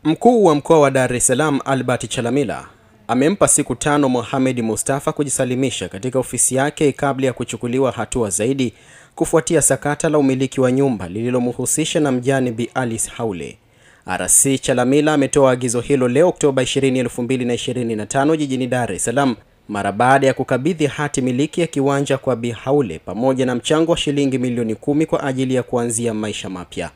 Mkuu wa mkoa wa Dar es Salaam Albert Chalamila amempa siku 5 Mohamed Mustafa kujisalimisha katika ofisi yake kabla ya kuchukuliwa hatua zaidi kufuatia sakata la umiliki wa nyumba lililomhusisha na mjane Bi Alice Haule. RC Chalamila ametoa agizo hilo leo Oktoba 20, 2025 jijini Dar es Salaam mara baada ya kukabidhi hati miliki ya kiwanja kwa Bi Haule pamoja na mchango wa shilingi milioni 10 kwa ajili ya kuanzia maisha mapya.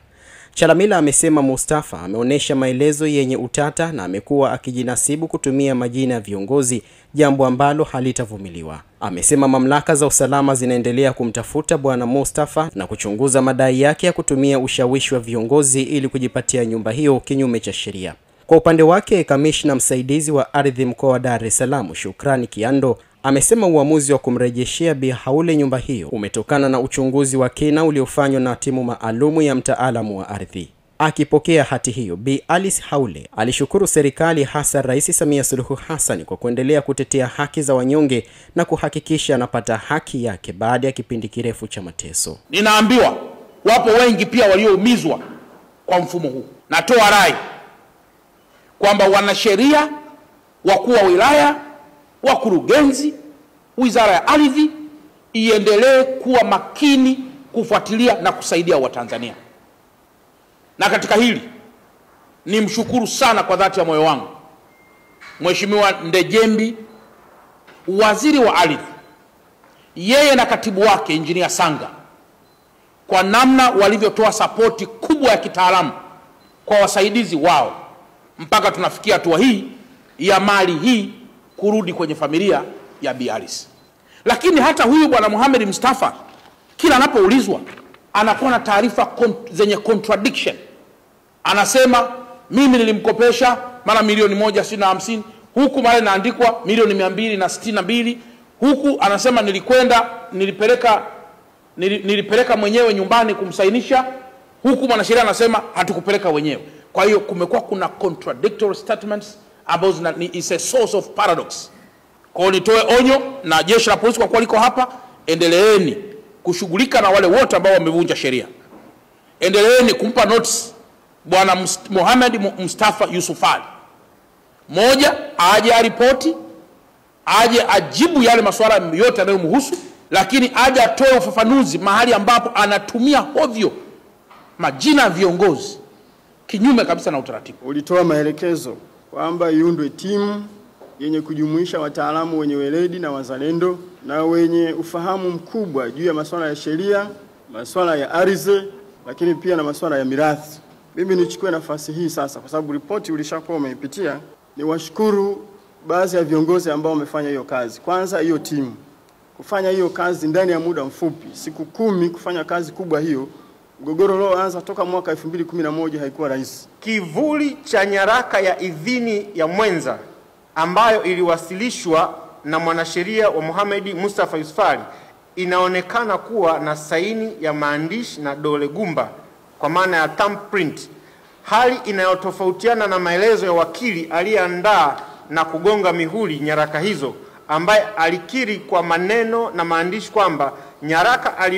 Chalamila amesema Mustafa ameonesha maelezo yenye utata na amekuwa akijinasibu kutumia majina ya viongozi, jambo ambalo halitavumiliwa. Amesema mamlaka za usalama zinaendelea kumtafuta bwana Mustafa na kuchunguza madai yake ya kutumia ushawishi wa viongozi ili kujipatia nyumba hiyo kinyume cha sheria. Kwa upande wake, kamishna msaidizi wa ardhi mkoa wa Dar es Salaam Shukrani Kiando amesema uamuzi wa kumrejeshea Bi Haule nyumba hiyo umetokana na uchunguzi wa kina uliofanywa na timu maalumu ya mtaalamu wa ardhi. Akipokea hati hiyo, Bi Alice Haule alishukuru serikali hasa Rais Samia Suluhu Hassan kwa kuendelea kutetea haki za wanyonge na kuhakikisha anapata haki yake baada ya kipindi kirefu cha mateso. Ninaambiwa wapo wengi pia walioumizwa kwa mfumo huu. Natoa rai kwamba wanasheria, wakuu wa wilaya, wakurugenzi, Wizara ya Ardhi iendelee kuwa makini kufuatilia na kusaidia Watanzania. Na katika hili nimshukuru sana kwa dhati ya moyo wangu Mheshimiwa Ndejembi, Waziri wa Ardhi, yeye na katibu wake Engineer Sanga, kwa namna walivyotoa sapoti kubwa ya kitaalamu kwa wasaidizi wao mpaka tunafikia hatua hii ya mali hii kurudi kwenye familia ya Bi Alice. Lakini hata huyu bwana Mohamed Mustafa kila anapoulizwa anakuwa na taarifa zenye contradiction. Anasema mimi nilimkopesha mara milioni 150, huku mara inaandikwa milioni 262, huku anasema nilipeleka mwenyewe nyumbani kumsainisha, huku mwanasheria anasema hatukupeleka wenyewe. Kwa hiyo kumekuwa kuna contradictory statements about is a source of paradox. Kwa nitoe onyo na jeshi la polisi kwa kuwa liko hapa, endeleeni kushughulika na wale wote ambao wamevunja sheria. Endeleeni kumpa notice bwana Mohamed Mustafa Yusufali. Moja, aje aripoti, aje ajibu yale masuala yote yanayomhusu, lakini aje atoe ufafanuzi mahali ambapo anatumia hovyo majina ya viongozi kinyume kabisa na utaratibu. Ulitoa maelekezo kwamba iundwe timu yenye kujumuisha wataalamu wenye weledi na wazalendo na wenye ufahamu mkubwa juu ya masuala ya sheria, masuala ya ardhi, lakini pia na masuala ya mirathi. Mimi nichukue nafasi hii sasa, kwa sababu ripoti ulishakuwa umeipitia, niwashukuru baadhi ya viongozi ambao wamefanya hiyo kazi. Kwanza hiyo timu kufanya hiyo kazi ndani ya muda mfupi, siku 10 kufanya kazi kubwa hiyo. Mgogoro ulioanza toka mwaka 2011 haikuwa rahisi. Kivuli cha nyaraka ya idhini ya mwenza ambayo iliwasilishwa na mwanasheria wa Mohamed Mustafa Yusufali inaonekana kuwa na saini ya maandishi na dole gumba kwa maana ya thumbprint, hali inayotofautiana na maelezo ya wakili aliyeandaa na kugonga mihuri nyaraka hizo, ambaye alikiri kwa maneno na maandishi kwamba nyaraka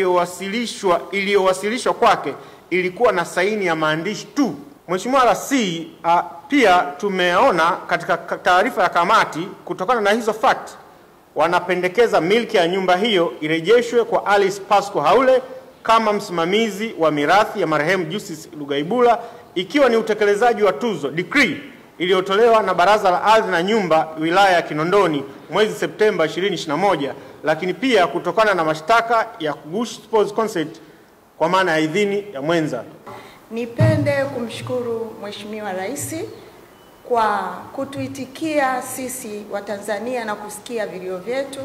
iliyowasilishwa kwake ilikuwa na saini ya maandishi tu. Mheshimiwa RC, pia tumeona katika taarifa ya kamati, kutokana na hizo fact, wanapendekeza milki ya nyumba hiyo irejeshwe kwa Alice Pasco Haule kama msimamizi wa mirathi ya marehemu Justice Lugaibula, ikiwa ni utekelezaji wa tuzo decree iliyotolewa na Baraza la Ardhi na Nyumba wilaya ya Kinondoni mwezi Septemba 2021, lakini pia kutokana na mashtaka ya kughushi spouse consent kwa maana ya idhini ya mwenza. Nipende kumshukuru Mheshimiwa Rais kwa kutuitikia sisi wa Tanzania na kusikia vilio vyetu,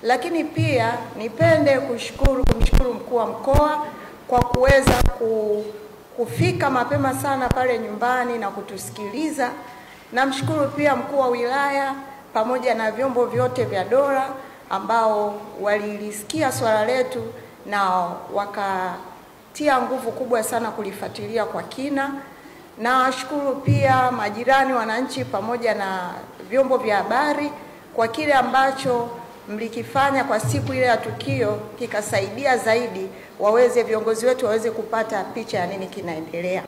lakini pia nipende kumshukuru mkuu wa mkoa kwa kuweza kufika mapema sana pale nyumbani na kutusikiliza. Namshukuru pia mkuu wa wilaya pamoja na vyombo vyote vya dola ambao walilisikia swala letu na wakatia nguvu kubwa sana kulifuatilia kwa kina. Na washukuru pia majirani, wananchi pamoja na vyombo vya habari kwa kile ambacho mlikifanya kwa siku ile ya tukio, kikasaidia zaidi viongozi wetu waweze kupata picha ya nini kinaendelea.